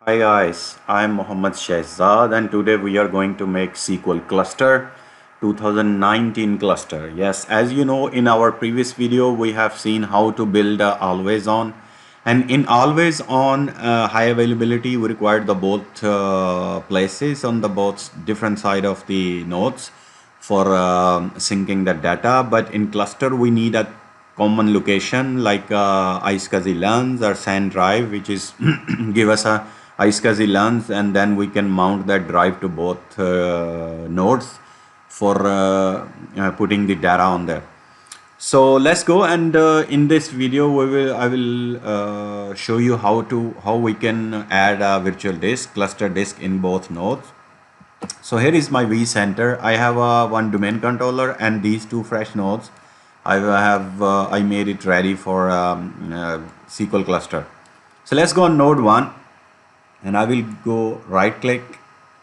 Hi guys, I'm Mohammad Shehzad and today we are going to make SQL Cluster 2019 cluster. Yes, as you know, in our previous video we have seen how to build a always on, and in always on high availability we required the both places on the both different side of the nodes for syncing the data, but in cluster we need a common location like iSCSI LANs or SAN drive, which is give us a iSCSI LANs, and then we can mount that drive to both nodes for putting the data on there. So let's go, and in this video I will show you how we can add a virtual disk, cluster disk in both nodes. So here is my vCenter. I have one domain controller and these two fresh nodes. I made it ready for SQL cluster. So let's go on node 1 and I will go right click.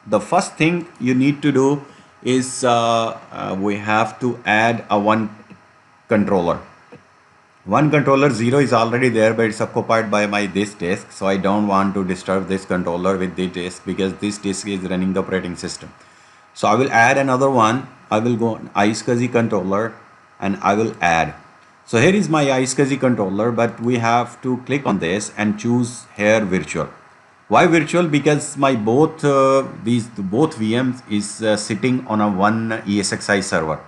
The first thing you need to do is we have to add a one controller. One controller 0 is already there, but it's occupied by this disk, so I don't want to disturb this controller with the disk because this disk is running the operating system. So I will add another one. I will go on iSCSI controller and I will add. So here is my iSCSI controller, but we have to click on this and choose here virtual. Why virtual? Because my both VMs is sitting on a one ESXi server.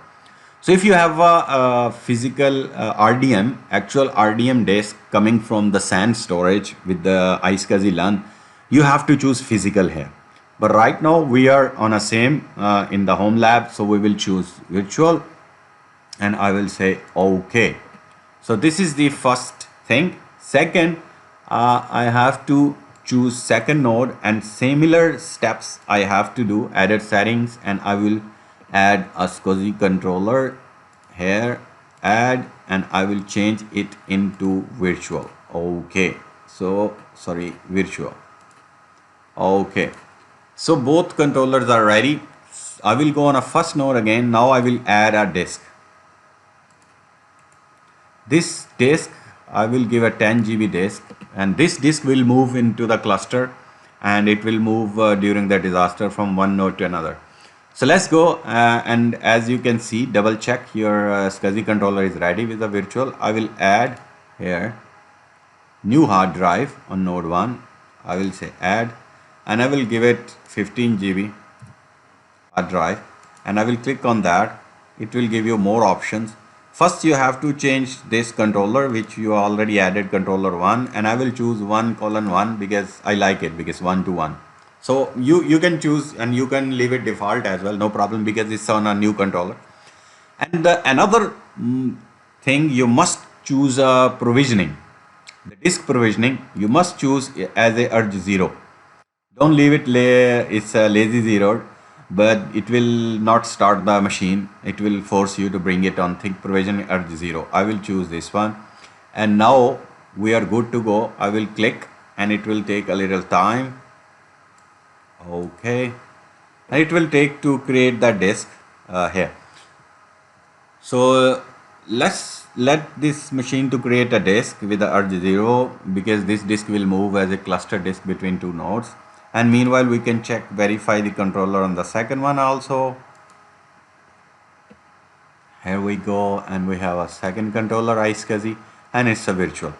So if you have a physical RDM, actual RDM disk coming from the SAN storage with the iSCSI LAN, you have to choose physical here. But right now we are on a same in the home lab, so we will choose virtual and I will say OK. So this is the first thing. Second, I have to choose second node and similar steps I have to do. Added settings and I will add a SCSI controller here, add, and I will change it into virtual. Okay, so sorry, virtual. Okay, so both controllers are ready. I will go on a first node again. Now I will add a disk. This disk I will give a 10 GB disk, and this disk will move into the cluster and it will move during the disaster from one node to another. So let's go and as you can see, double check your SCSI controller is ready with the virtual. I will add here new hard drive on node 1. I will say add and I will give it 15 GB hard drive and I will click on that. It will give you more options. First you have to change this controller which you already added, controller 1, and I will choose 1:1 because I like it because 1 to 1. So you can choose and you can leave it default as well, no problem, because it's on a new controller. And another thing, you must choose provisioning. The disk provisioning you must choose as a urge 0. Don't leave it it's a lazy 0, but it will not start the machine. It will force you to bring it on thick provision urge 0. I will choose this one and now we are good to go. I will click and it will take a little time. Okay, and it will take to create the disk here. So let this machine to create a disk with the urge 0 because this disk will move as a cluster disk between two nodes. And meanwhile we can check, verify the controller on the second one also. Here we go, and we have a second controller iSCSI and it's a virtual.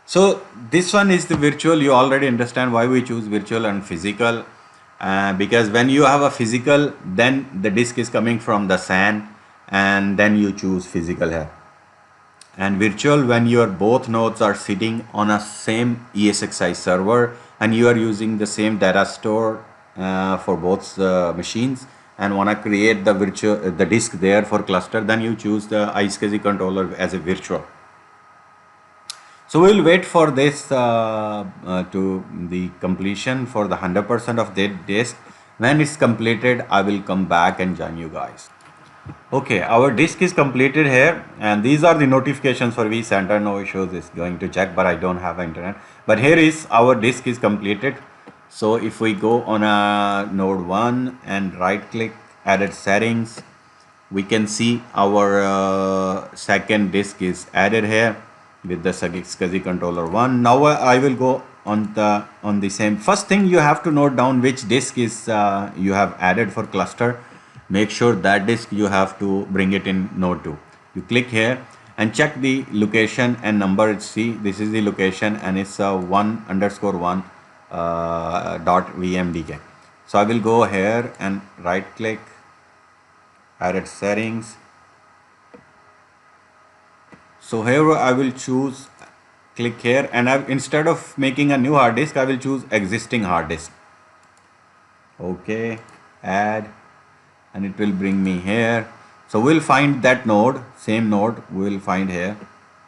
So this one is the virtual. You already understand why we choose virtual and physical, because when you have a physical, then the disk is coming from the SAN and then you choose physical here. And virtual when your both nodes are sitting on a same ESXi server and you are using the same data store for both machines and want to create the virtual the disk there for cluster, then you choose the iSCSI controller as a virtual. So we will wait for this to the completion for the 100% of that disk. When it's completed, I will come back and join you guys. Okay, our disk is completed here, and these are the notifications for vCenter. No issues, is going to check, but I don't have internet. But here is our disk is completed. So if we go on a node 1 and right click, added settings, we can see our second disk is added here with the SCSI controller 1. Now I will go on the same. First thing you have to note down which disk is you have added for cluster. Make sure that disk you have to bring it in node 2. You click here and check the location and number. See, this is the location and it's 1_1 dot vmdk. So I will go here and right click, edit settings. So here I will choose, click here, and instead of making a new hard disk, I will choose existing hard disk. Okay, add, and it will bring me here. So we'll find that node, same node we will find here.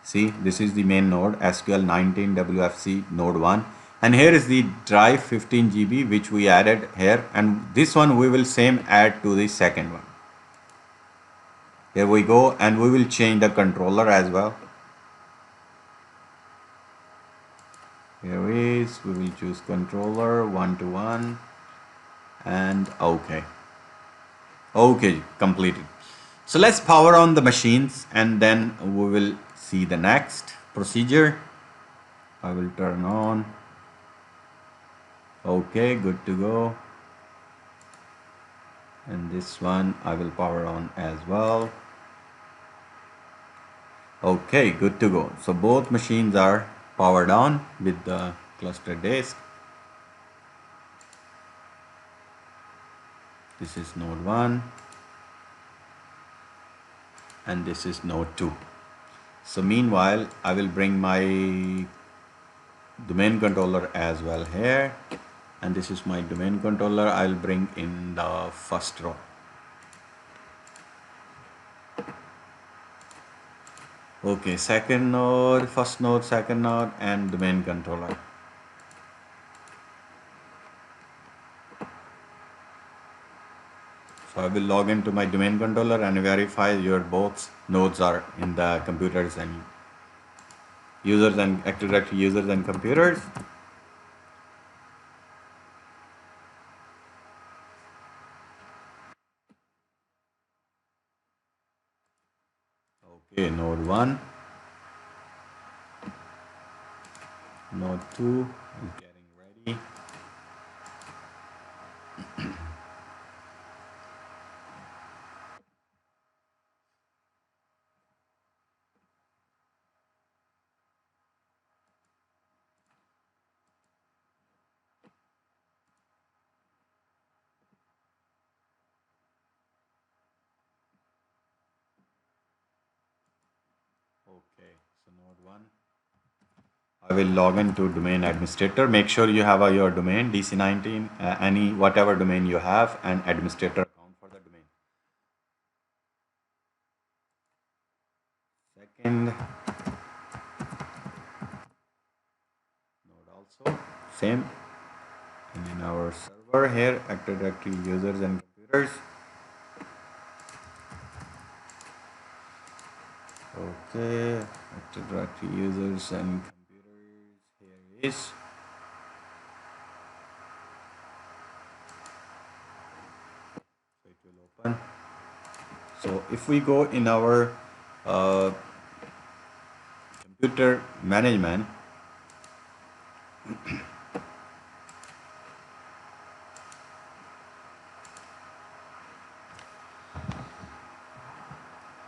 See, this is the main node, SQL 19 WFC node 1. And here is the drive 15 GB which we added here, and this one we will same add to the second one. Here we go, and we will change the controller as well. Here is, we will choose controller 1:1 and okay. Okay, completed. So let's power on the machines and then we will see the next procedure. I will turn on. Okay, good to go. And this one I will power on as well. Okay, good to go. So both machines are powered on with the cluster disk. This is node 1 and this is node 2. So meanwhile, I will bring my domain controller as well here, and this is my domain controller. I'll bring in the first row. Okay, second node, first node, second node, and domain controller. So I will log into my domain controller and verify your both nodes are in the computers and users and Active Directory users and computers. Okay, node 1, node 2 is getting ready. Okay, so node 1. I will log into domain administrator. Make sure you have your domain DC19, any whatever domain you have, and administrator account for the domain. Second node also same, and in our server here, Active Directory users and computers. Okay, Active Directory users and computers. Here is. So it will open. So if we go in our computer management,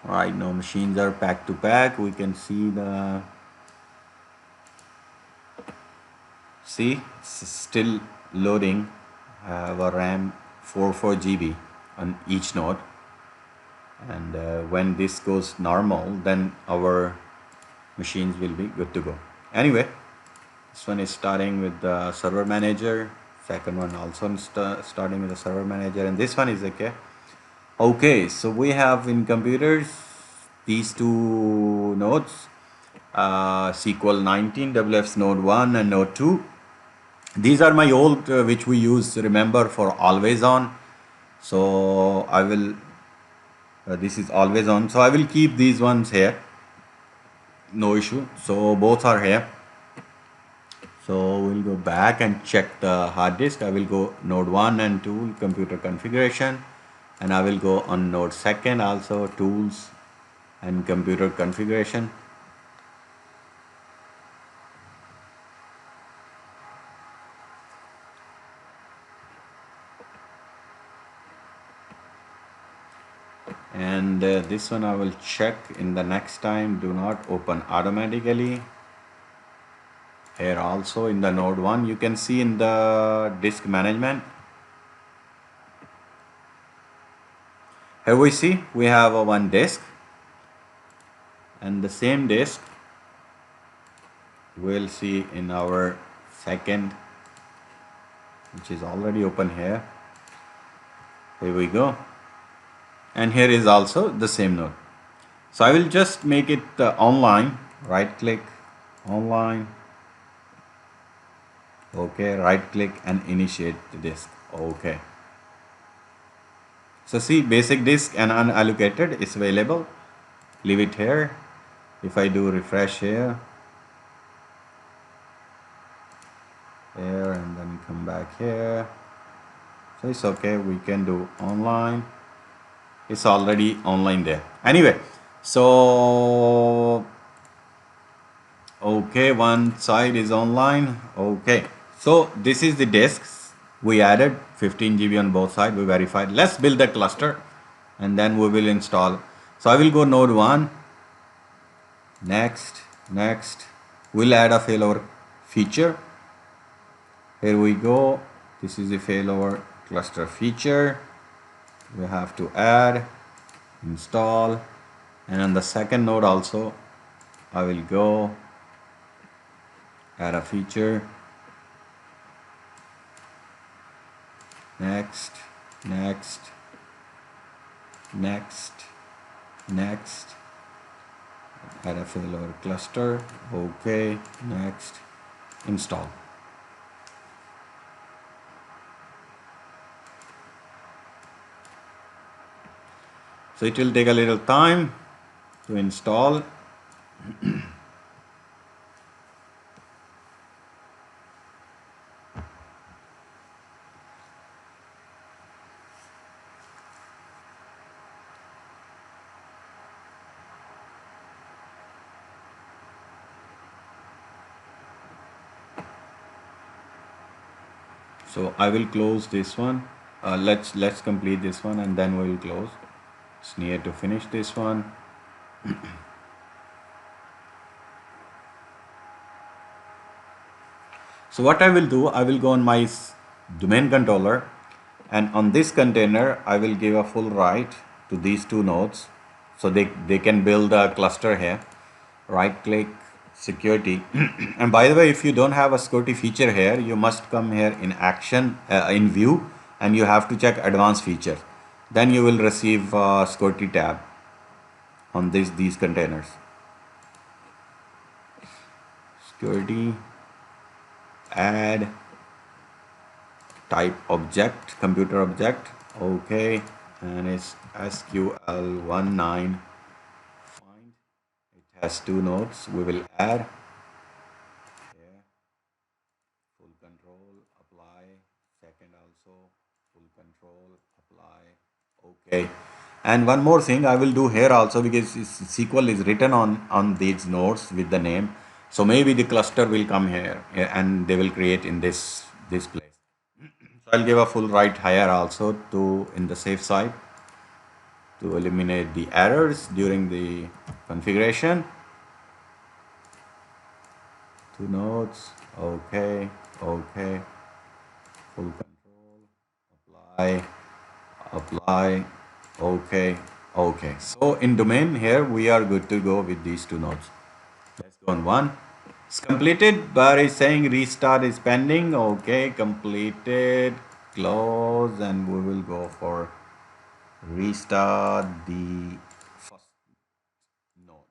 right now machines are pack to pack. We can see it's still loading. Have a RAM 44 GB on each node, and when this goes normal, then our machines will be good to go. Anyway, this one is starting with the server manager. Second one also starting with the server manager, and this one is okay. Okay, so we have in computers these two nodes, SQL 19 WF's node 1 and node 2. These are my old which we use, remember, for always on. So I will this is always on, so I will keep these ones here, no issue. So both are here. So we'll go back and check the hard disk. I will go node 1 and 2 computer configuration, and I will go on node 2 also, tools and computer configuration. and this one I will check in the next time. Do not open automatically. Here also in the node 1 you can see in the disk management. Here we see we have a one disk, and the same disk we'll see in our second, which is already open here. Here we go, and here is also the same node. So I will just make it online. Right click, online. Okay, right click and initiate the disk. Okay. So see, basic disk and unallocated is available. Leave it here. If I do refresh here, and then come back here, so it's okay. We can do online. It's already online there. Anyway, so okay, one side is online. Okay, so this is the disks we added, 15 GB on both sides. We verified. Let's build the cluster and then we will install. So I will go node 1, next, we'll add a failover feature. Here we go. This is the failover cluster feature. We have to add, install, and on the second node also I will go add a feature. Next, add a failover cluster. Okay, next, install. So it will take a little time to install. So I will close this one. Let's complete this one and then we will close. It's near to finish this one. So what I will do, I will go on my domain controller, and on this container I will give a full right to these two nodes, so they can build a cluster here. Right click, security. And by the way, if you don't have a security feature here, you must come here in action, in view, and you have to check advanced feature. Then you will receive a security tab on these containers. Security, add type object, computer object. Okay, and it's SQL19 find. It has two nodes. We will add here, full control, apply, second also, full control, apply. Okay, and one more thing I will do here also, because SQL is written on these nodes with the name, so maybe the cluster will come here and they will create in this place. So I'll give a full right here also to in the safe side to eliminate the errors during the configuration. Two nodes. Okay, okay, full control, apply, okay, okay. So in domain here we are good to go with these two nodes. Let's go on one. It's completed, but it's saying restart is pending. Okay, completed, close, and we will go for restart the first node.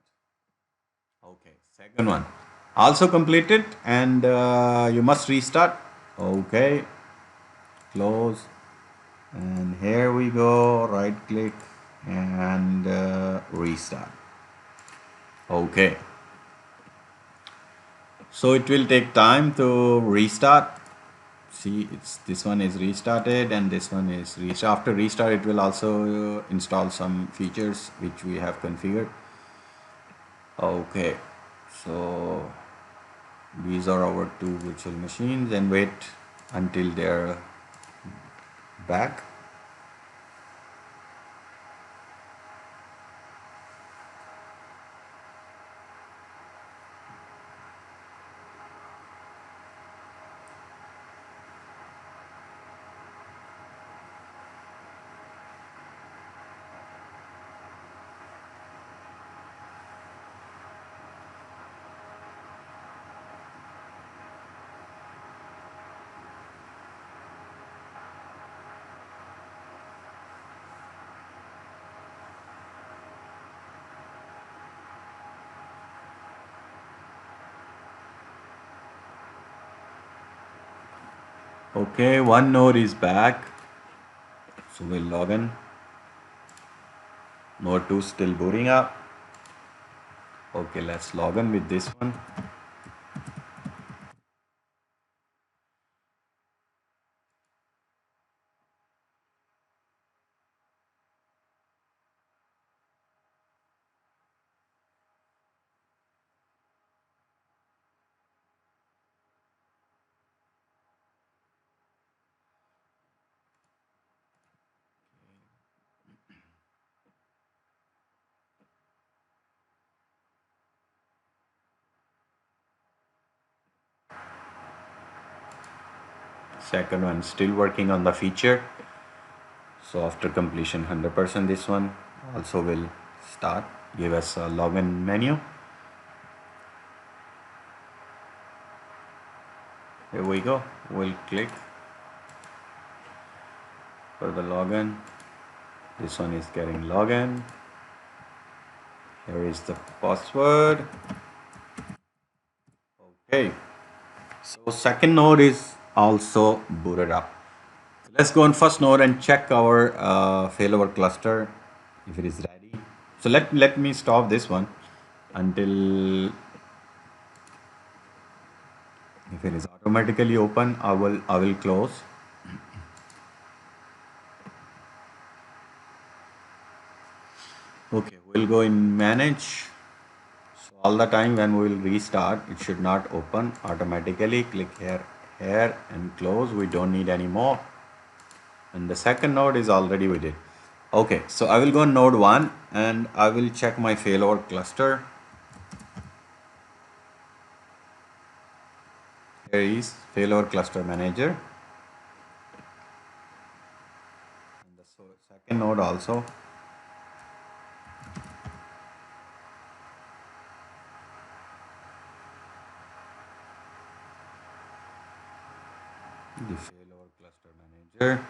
Okay, second one also completed, and you must restart. Okay, close, and here we go, right click and restart. Okay, so it will take time to restart. See, it's this one is restarted and this one is restart. After restart it will also install some features which we have configured. Okay, so these are our two virtual machines, and wait until they're back. Okay, one node is back. So we'll log in. Node 2 still booting up. Okay, let's log in with this one. Second one still working on the feature. So after completion 100%, this one also will start, give us a login menu. Here we go. We'll click for the login. This one is getting login. Here is the password. Okay. So second node is also booted up. So let's go on first node and check our failover cluster if it is ready. So let me stop this one until if it is automatically open, I will close. Okay, we'll go in manage. So all the time when we will restart, it should not open automatically. Click here and close. We don't need any more. And the second node is already we did. Okay, so I will go on node 1 and I will check my failover cluster. Here is failover cluster manager. And the second node also. The failover cluster manager.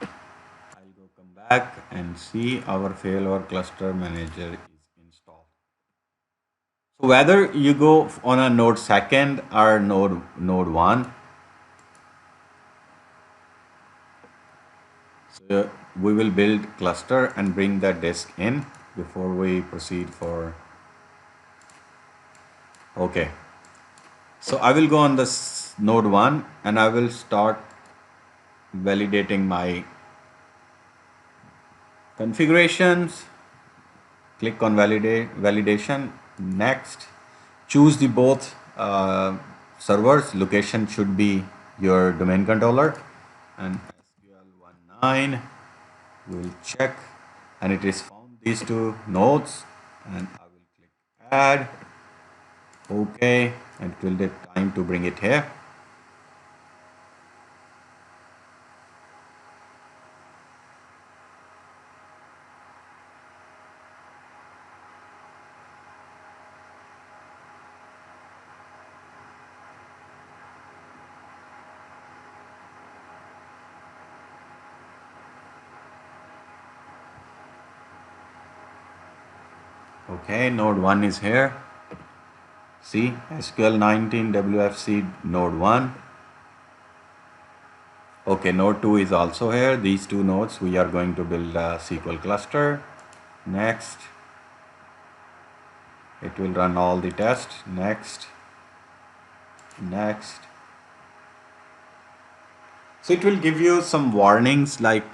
I'll go come back and see our failover cluster manager is installed. So whether you go on a node second or node 1, so we will build cluster and bring the disk in before we proceed for. Okay, so I will go on this node 1 and I will start validating my configurations. Click on validation. Next, choose the both servers. Location should be your domain controller, and SQL 19 will check, and it is found these two nodes, and I will click add. Okay, and it will take time to bring it here. Okay, node 1 is here. See, SQL 19 WFC node 1. Okay, node 2 is also here. These two nodes, we are going to build a SQL cluster. Next, it will run all the tests. Next. So it will give you some warnings like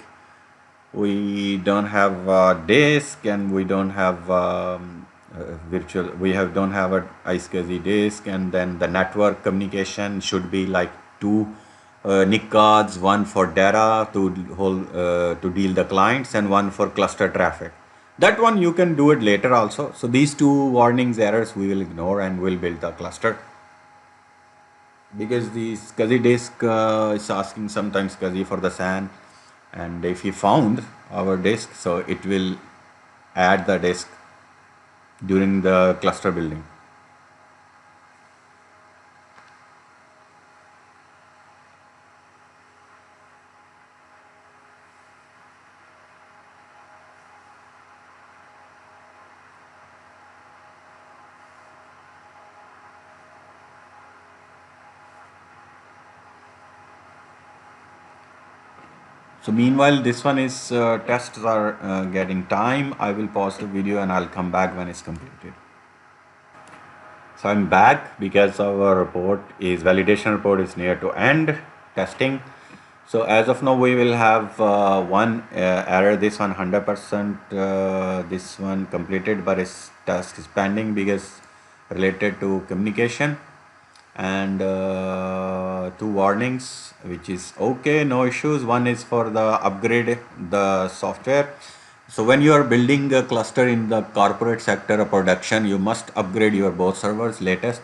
we don't have a disk and we don't have don't have a iSCSI disk, and then the network communication should be like two NIC cards, one for data to deal the clients and one for cluster traffic. That one you can do it later also. So these two warnings errors we will ignore and we'll build the cluster. Because the SCSI disk is asking sometimes SCSI for the SAN, and if he found our disk, so it will add the disk during the cluster building. So meanwhile, this one is tests are getting time. I will pause the video and I'll come back when it's completed. So I'm back because our report is validation report is near to end testing. So as of now, we will have one error. This one 100%. This one completed, but its task is pending because related to communication, and two warnings, which is okay, no issues. One is for the upgrade the software. So when you are building a cluster in the corporate sector of production, you must upgrade your both servers latest.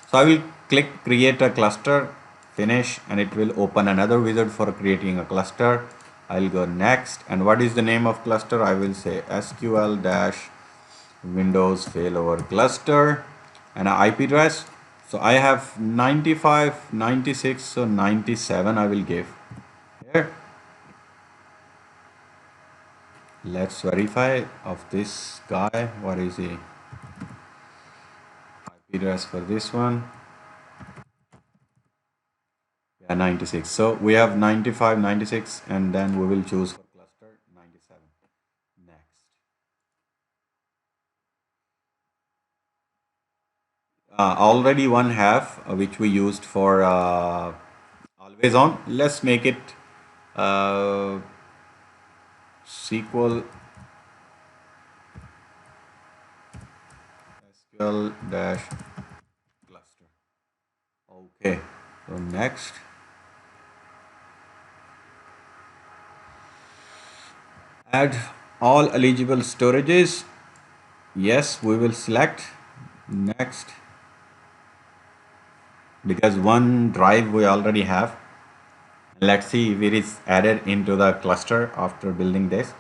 So I will click create a cluster, finish, and it will open another wizard for creating a cluster. I'll go next, and what is the name of cluster? I will say SQL dash Windows Failover Cluster, and an IP address. So I have 95, 96, so 97 I will give here. Let's verify of this guy. What is the IP address for this one? Yeah, 96. So we have 95, 96, and then we will choose for cluster 97. Next. Already one have which we used for always on. Let's make it uh, SQL SQL dash cluster. Okay. So next, add all eligible storages. Yes, we will select next because one drive we already have. Let's see if it is added into the cluster after building this.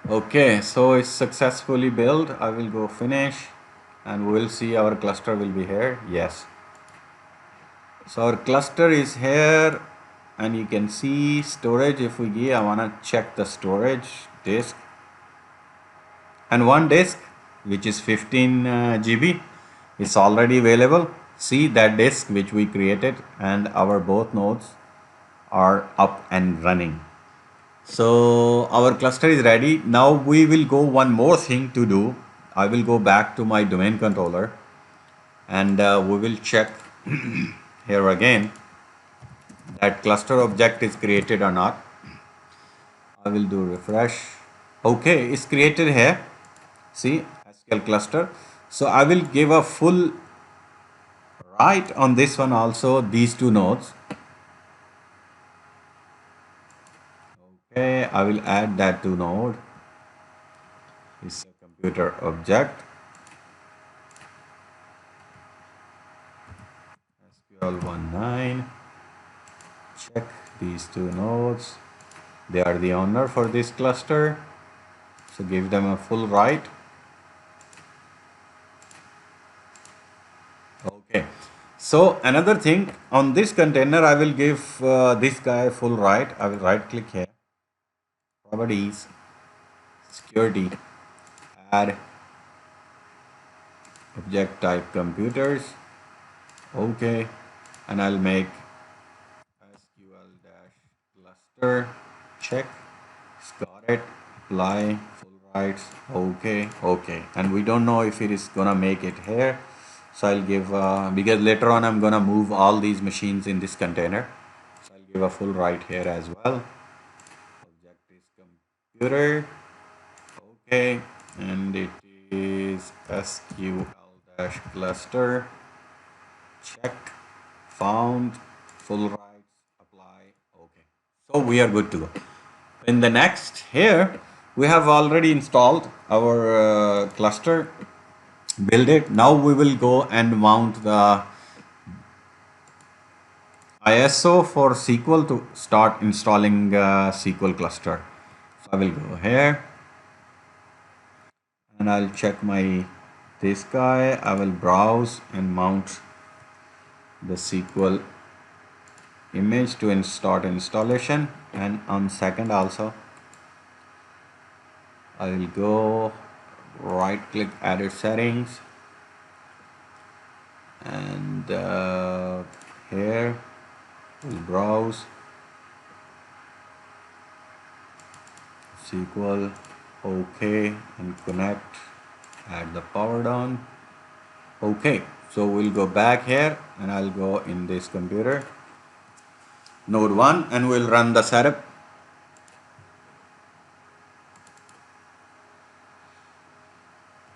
Okay, so it's successfully built. I will go finish and we'll see our cluster will be here. Yes. So our cluster is here and you can see storage. If we give, I want to check the storage disk, and one disk which is 15 GB is already available. See that disk which we created, and our both nodes are up and running. So our cluster is ready. Now we will go one more thing to do. I will go back to my domain controller and we will check here again that cluster object is created or not. I will do refresh. Okay, it's created here. See, SQL cluster. So I will give a full right on this one also, these two nodes. Okay, I will add that to node. It's a computer object. SQL 19. Check these two nodes. They are the owner for this cluster. So give them a full right. Okay. So another thing on this container, I will give this guy full right. I will right click here. Properties, security, add object type computers. Okay. And I'll make SQL dash cluster. Check. Got it. Apply full rights. Okay. Okay. And we don't know if it is gonna make it here. So I'll give because later on I'm gonna move all these machines in this container. So I'll give a full right here as well. Object is computer. Okay. And it is SQL dash cluster. Check. Found. Full rights. Apply. Okay. So we are good to go. In the next here, we have already installed our cluster, build it. Now we will go and mount the ISO for SQL to start installing SQL cluster. So I will go here and I'll check my this guy. I will browse and mount the SQL image to start installation, and on second also I will go right click edit settings, and here we'll browse SQL, OK, and connect, add the power down. Okay, so we'll go back here and I'll go in this computer node 1 and we'll run the setup.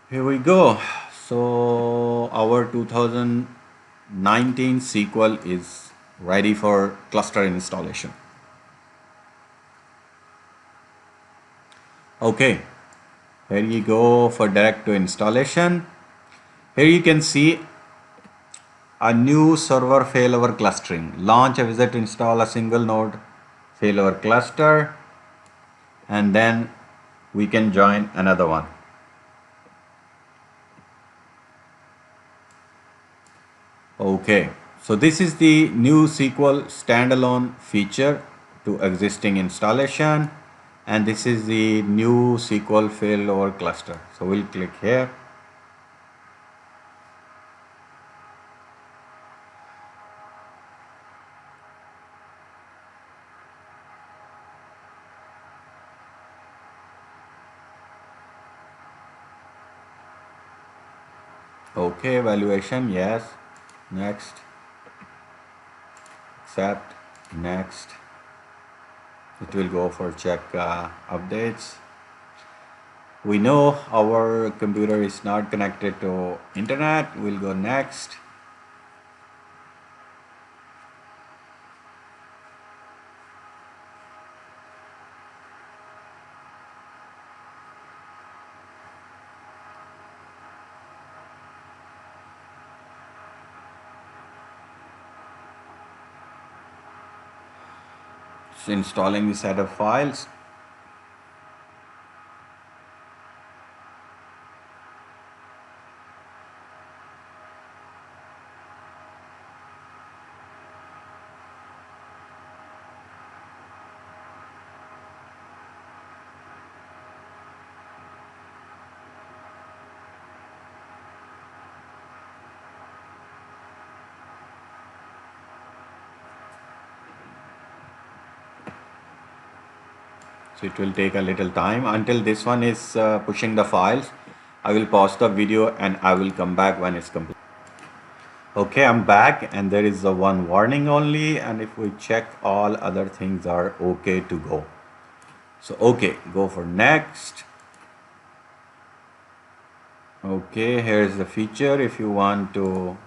Here we go. So our 2019 SQL is ready for cluster installation. Okay, here you go for direct to installation. Here you can see a new server failover clustering. Launch a visit to install a single node failover cluster, and then we can join another one. Okay, so this is the new SQL standalone feature to existing installation, and this is the new SQL failover cluster. So we'll click here. Okay, evaluation, yes. Next, accept, next. It will go for check updates. We know our computer is not connected to internet. We'll go next. It's installing the set of files. So it will take a little time until this one is pushing the files. I will pause the video and I will come back when it's complete. Okay, I'm back and there is a one warning only, and if we check all other things are okay to go. So okay, go for next. Okay, here is the feature. If you want to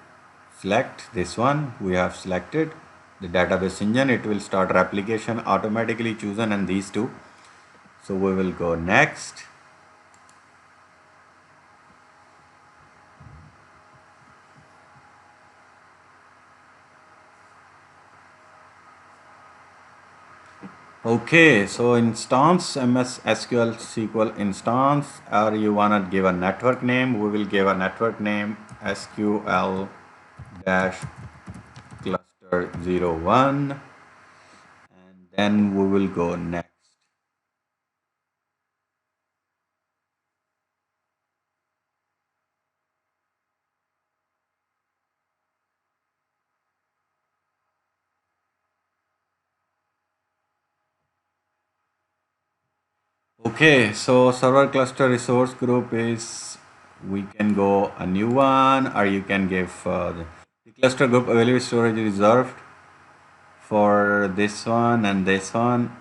select this one, we have selected the database engine. It will start replication automatically chosen, and these two. So we will go next. Okay, so instance MS SQL SQL instance, or you wanna give a network name, we will give a network name SQL dash cluster 01, and then we will go next. Okay, so server cluster resource group is, we can go a new one, or you can give the cluster group available storage reserved for this one and this one.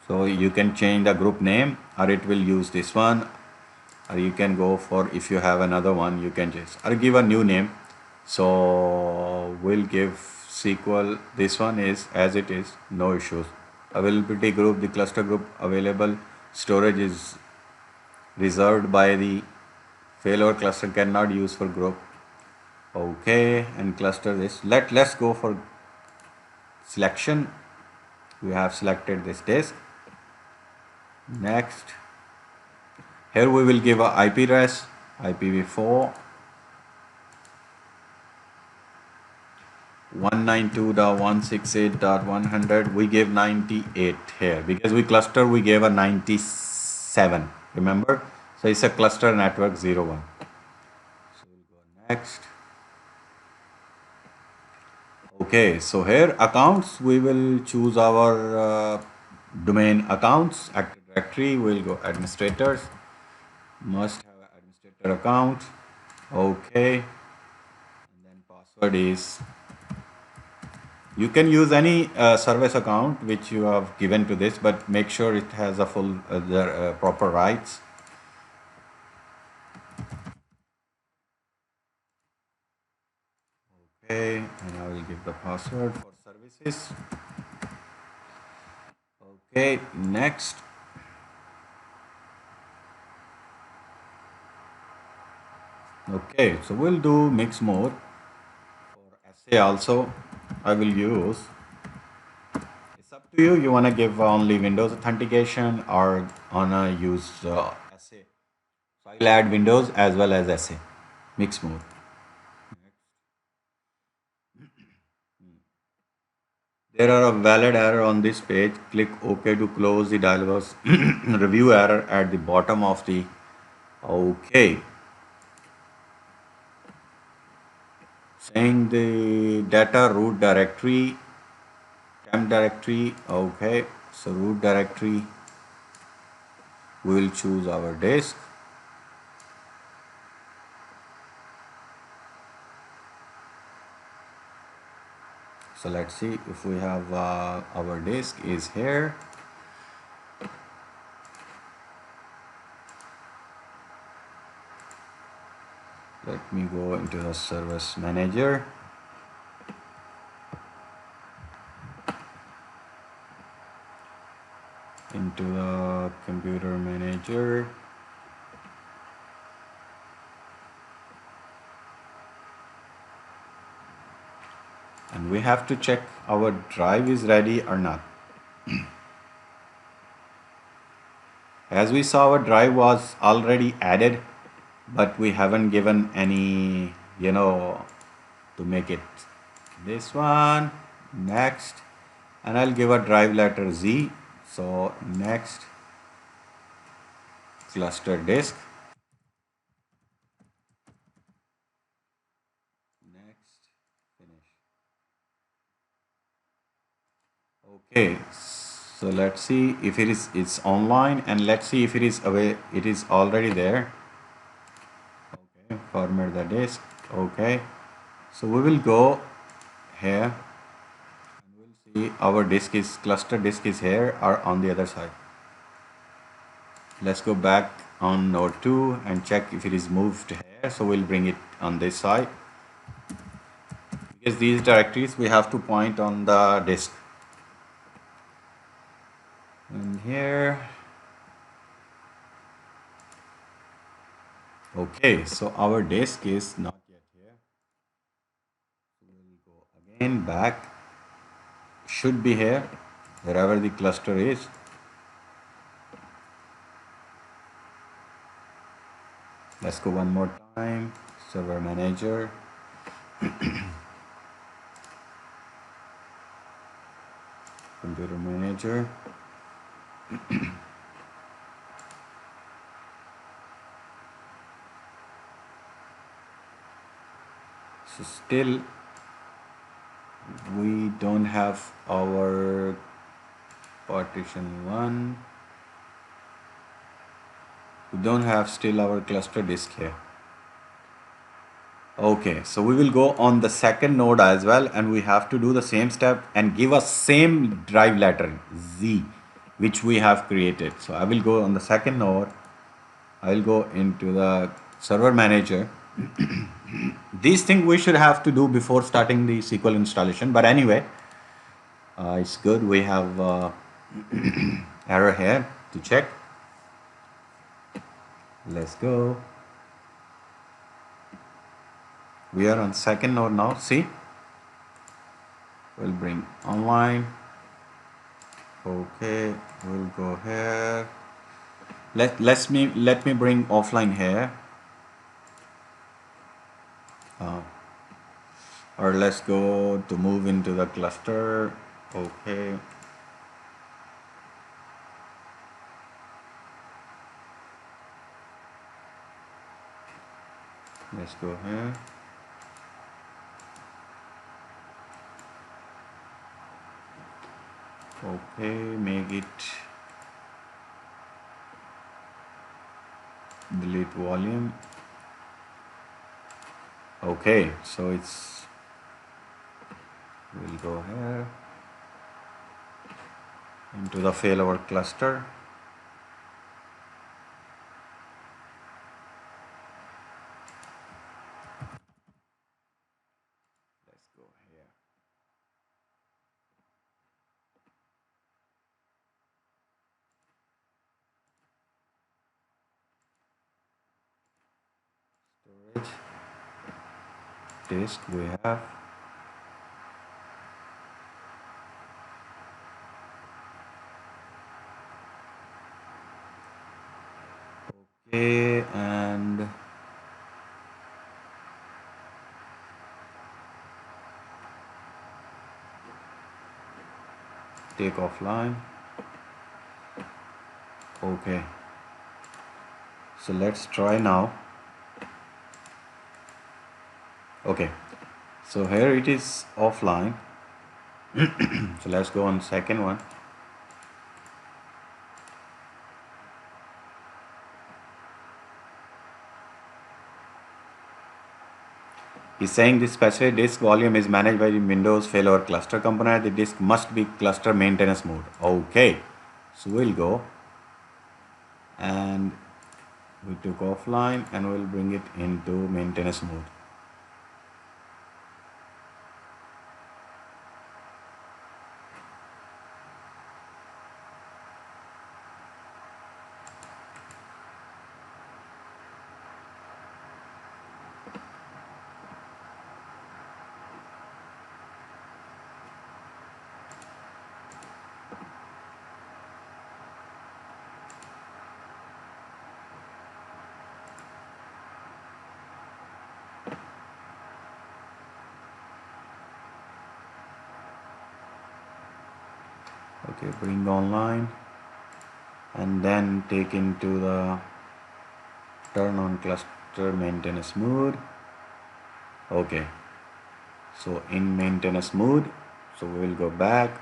So you can change the group name, or it will use this one, or you can go for, if you have another one, you can just, or give a new name. So we'll give SQL, this one is as it is, no issues. Availability group, the cluster group available storage is reserved by the failover cluster, cannot use for group. Okay, and cluster this, let's go for selection. We have selected this disk. Next, here we will give a IP address IPv4, 192.168.100, we gave 98 here because we cluster we gave a 97, remember? So it's a cluster network 01. So we'll go next. Okay, so here accounts, we will choose our domain accounts. Active Directory, we'll go administrators, must have an administrator account. Okay, and then password is, you can use any service account which you have given to this, but make sure it has a full the proper rights. Okay, and I will give the password for services. Okay, next. Okay, so we'll do mix mode. For SA also, I will use. It's up to you. You want to give only Windows authentication or wanna use SA. So I'll add Windows as well as SA. Mix mode. There are a valid error on this page. Click OK to close the dialog box. Review error at the bottom of the OK. Saying the data root directory, temp directory. Okay, so root directory. We will choose our disk. So let's see if we have our disk is here. Let me go into the service manager. Into the computer manager. And we have to check our drive is ready or not. As we saw, our drive was already added, but we haven't given any, to make it this one. Next, and I'll give a drive letter Z. So next, cluster disk. Next, finish. Okay, so let's see if it's online, and let's see if it is away. It is already there. Okay, format the disk. Okay, so we will go here and we'll see our disk is cluster disk is here or on the other side. Let's go back on node 2 and check if it is moved here. So we'll bring it on this side because these directories we have to point on the disk. And here, okay, so our disk is not yet here. We'll go again back. Should be here, wherever the cluster is. Let's go one more time. Server manager. Computer manager. So still we don't have our partition 1. We don't have still our cluster disk here. Okay, so we will go on the second node as well, and we have to do the same step and give us same drive letter Z, which we have created. So I will go on the second node. I will go into the server manager. These things we should have to do before starting the SQL installation, but anyway, it's good. We have error here to check. Let's go. We are on second node now. See, we'll bring online. Okay, we'll go here. Let me bring offline here. Or let's go to move into the cluster. Okay, let's go here. Okay, make it delete volume. Okay, so it's, we'll go here into the failover cluster. Let's go here. Storage, disk we have. Okay, and take offline. Okay, so let's try now. Okay, so here it is offline. So let's go on second one. He's saying this specific disk volume is managed by the Windows failover cluster component. The disk must be cluster maintenance mode. Okay, so we'll go and we took offline and we'll bring it into maintenance mode. Okay, bring online and then take into the turn on cluster maintenance mode. Okay, so in maintenance mode, so we will go back.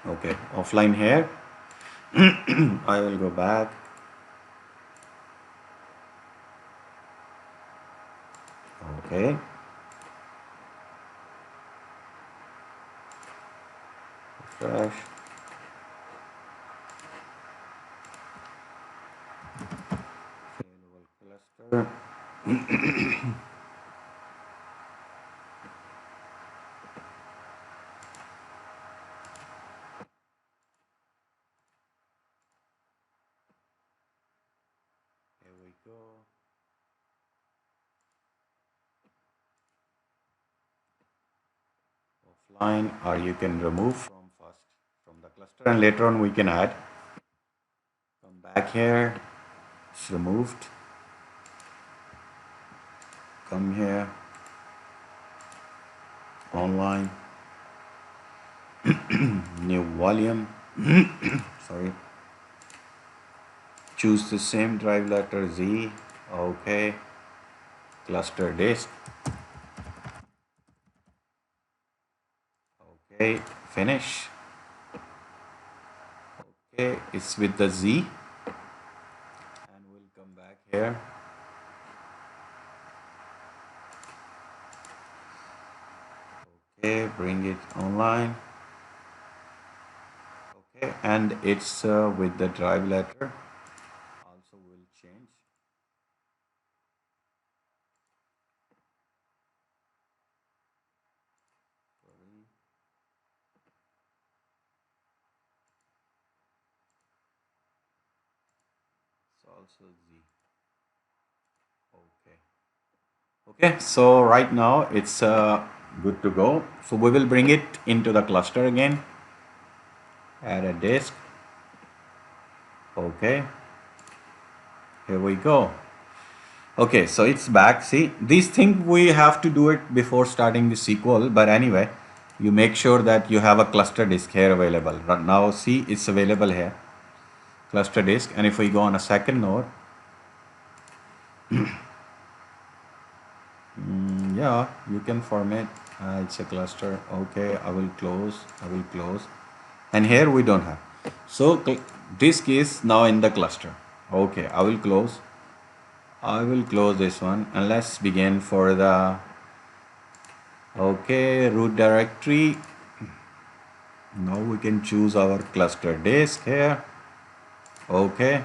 Okay, offline here. I will go back. Okay, refresh. Failover cluster. Here we go. Offline, or you can remove from first from the cluster and later on we can add. Come back here, it's removed. Come here, online, new volume. Sorry. Choose the same drive letter Z. Okay. Cluster disk. Okay. Finish. Okay. It's with the Z. And we'll come back here. Okay. Bring it online. Okay. And it's with the drive letter. Also will change. Sorry. It's also Z. Okay. Okay, so right now it's good to go. So we will bring it into the cluster again. Add a disk. Okay, here we go. Okay, so it's back. See, these things we have to do it before starting the SQL, but anyway, you make sure that you have a cluster disk here available. Right now, see, it's available here, cluster disk. And if we go on a second node, yeah, you can format. It's a cluster. Okay, I will close. I will close. And here we don't have. So disk is now in the cluster. Okay, I will close. I will close this one and let's begin for the root directory. Now we can choose our cluster disk here. Okay,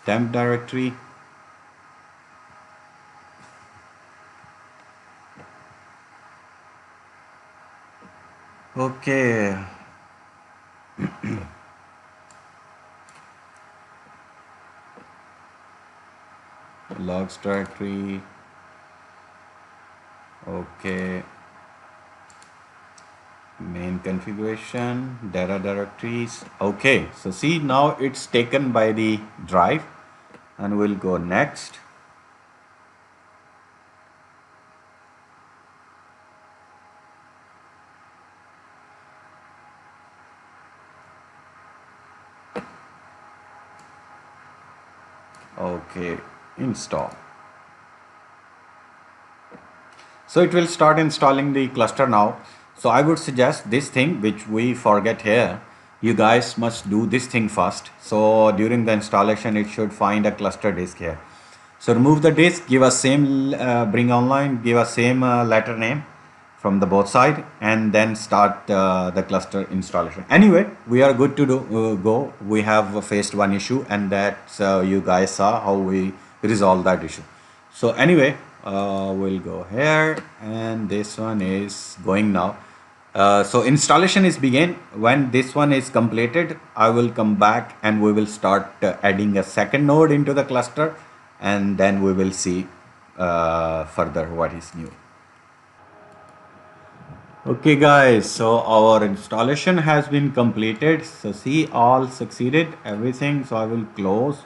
temp directory. Okay, logs directory. Okay, main configuration, data directories. Okay, so see, now it's taken by the drive and we'll go next. Okay, install. So it will start installing the cluster now. So I would suggest this thing which we forget here, you guys must do this thing first. So during the installation it should find a cluster disk here. So remove the disk, give us same bring online, give us same letter name from the both side, and then start the cluster installation. Anyway, we are good to go. We have faced one issue, and that you guys saw how we resolve that issue. So anyway, we'll go here, and this one is going now. So installation is begin. When this one is completed, I will come back and we will start adding a second node into the cluster, and then we will see further what is new. Okay guys, so our installation has been completed. So see, all succeeded, everything. So I will close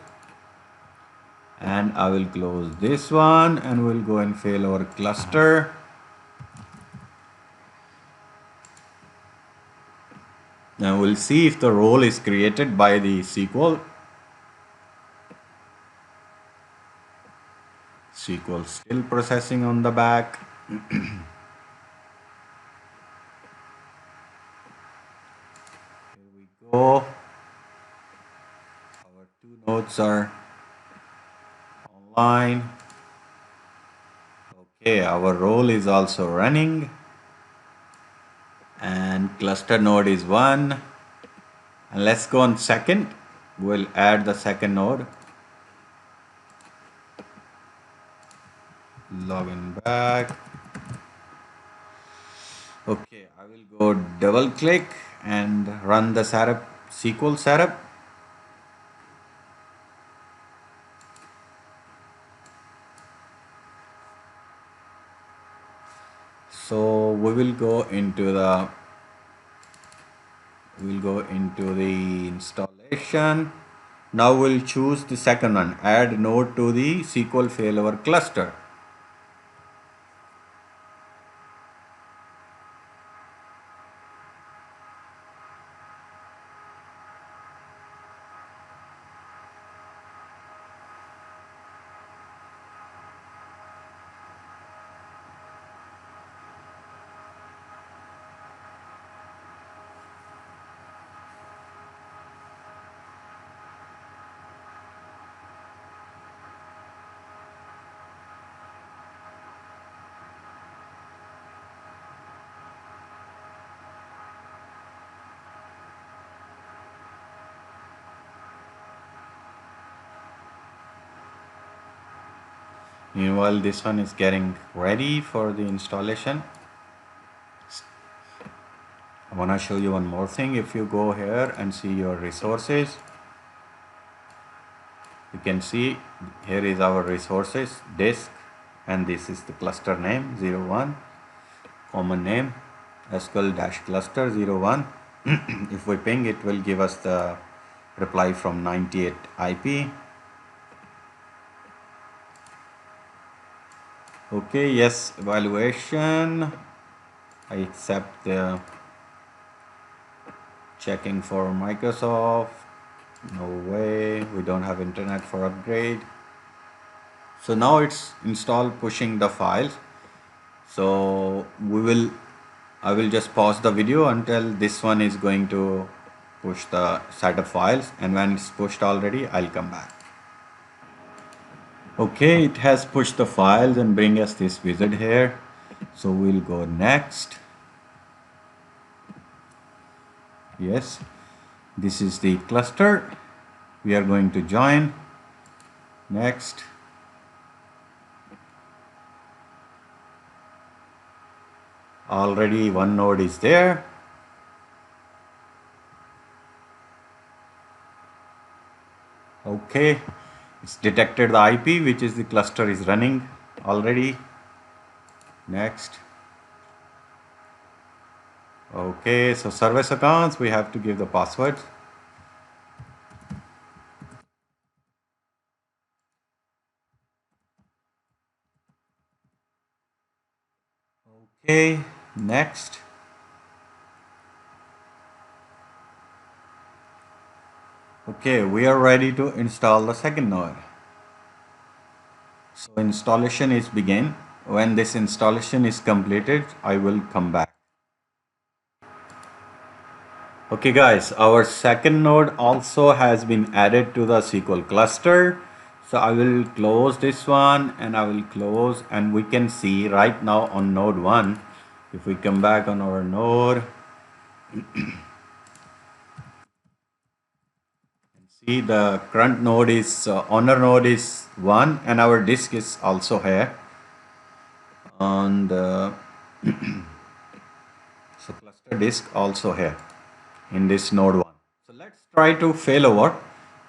and I will close this one and we'll go and fail our cluster. Now we'll see if the role is created by the SQL. SQL still processing on the back. Here we go. Our two nodes are online. Okay, our role is also running. And cluster node is 1. And let's go on second. We'll add the second node. Login back. Okay, I will go double click and run the setup, SQL setup. So we will go into the installation. Now we'll choose the second one, add node to the SQL Failover Cluster. Meanwhile, this one is getting ready for the installation. I want to show you one more thing. If you go here and see your resources, you can see here is our resources disk, and this is the cluster name 01, common name SQL-cluster 01. If we ping, it will give us the reply from 98 IP. Okay, yes, evaluation. I accept the checking for Microsoft. No way, we don't have internet for upgrade. So now it's install pushing the files. So I will just pause the video until this one is going to push the setup files, and when it's pushed already, I'll come back. Okay, it has pushed the files and bring us this wizard here. So we'll go next. Yes, this is the cluster. We are going to join. Next. Already one node is there. Okay, it's detected the IP, which is the cluster is running already. Next. Okay, so service accounts, we have to give the password. Okay, next. Okay, we are ready to install the second node. So installation is begin. When this installation is completed, I will come back. Okay guys, our second node also has been added to the SQL cluster. So I will close this one and I will close, and we can see right now on node 1, if we come back on our node, see the current node is owner node is 1 and our disk is also here. And so cluster disk also here in this node 1. So let's try to failover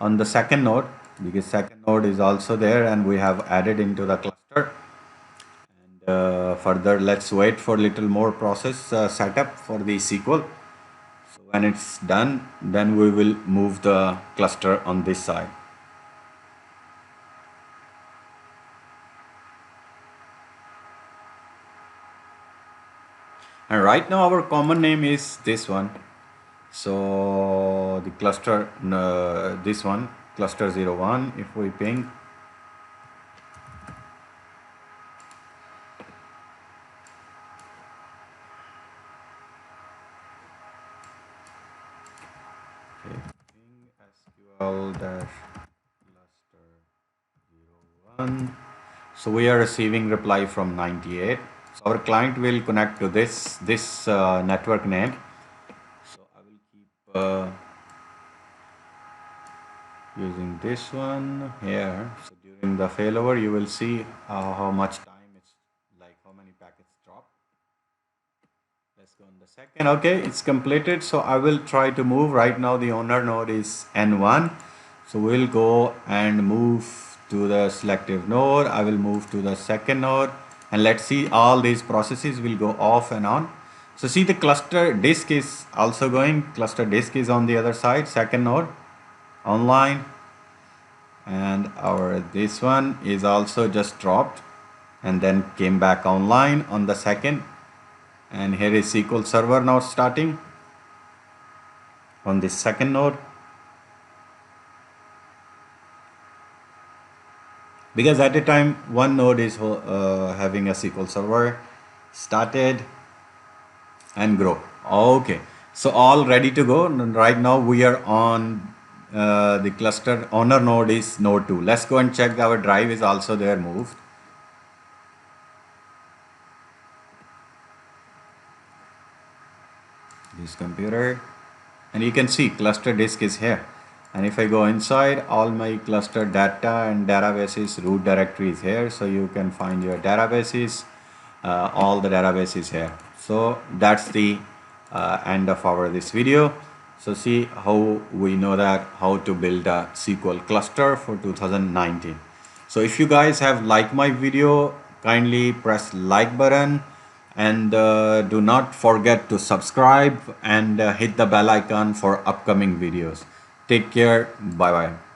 on the second node, because second node is also there and we have added into the cluster. And further, let's wait for little more process setup for the SQL. So when it's done, then we will move the cluster on this side. And right now our common name is this one. So the cluster, this one, cluster 01, if we ping, okay, ping SQL-cluster 01. So we are receiving reply from 98. So our client will connect to this network name. So I will keep using this one here. So during the failover, you will see how much time it's like, how many packets drop. Let's go on the second. Okay, it's completed. So I will try to move. Right now the owner node is N1. So we'll go and move to the selective node. I will move to the second node, and let's see, all these processes will go off and on. So see, the cluster disk is also going. Cluster disk is on the other side, second node online, and our this one is also just dropped and then came back online on the second. And here is SQL Server now starting on this second node, because at a time one node is having a SQL Server started and grow. Okay, so all ready to go. Right now we are on the cluster owner node is node 2. Let's go and check our drive is also there moved. This computer, and you can see cluster disk is here. And if I go inside, all my cluster data and databases root directory is here, so you can find your databases, all the databases here. So that's the end of our this video. So see how we know that how to build a SQL cluster for 2019. So if you guys have liked my video, kindly press like button and do not forget to subscribe and hit the bell icon for upcoming videos. Take care. Bye bye.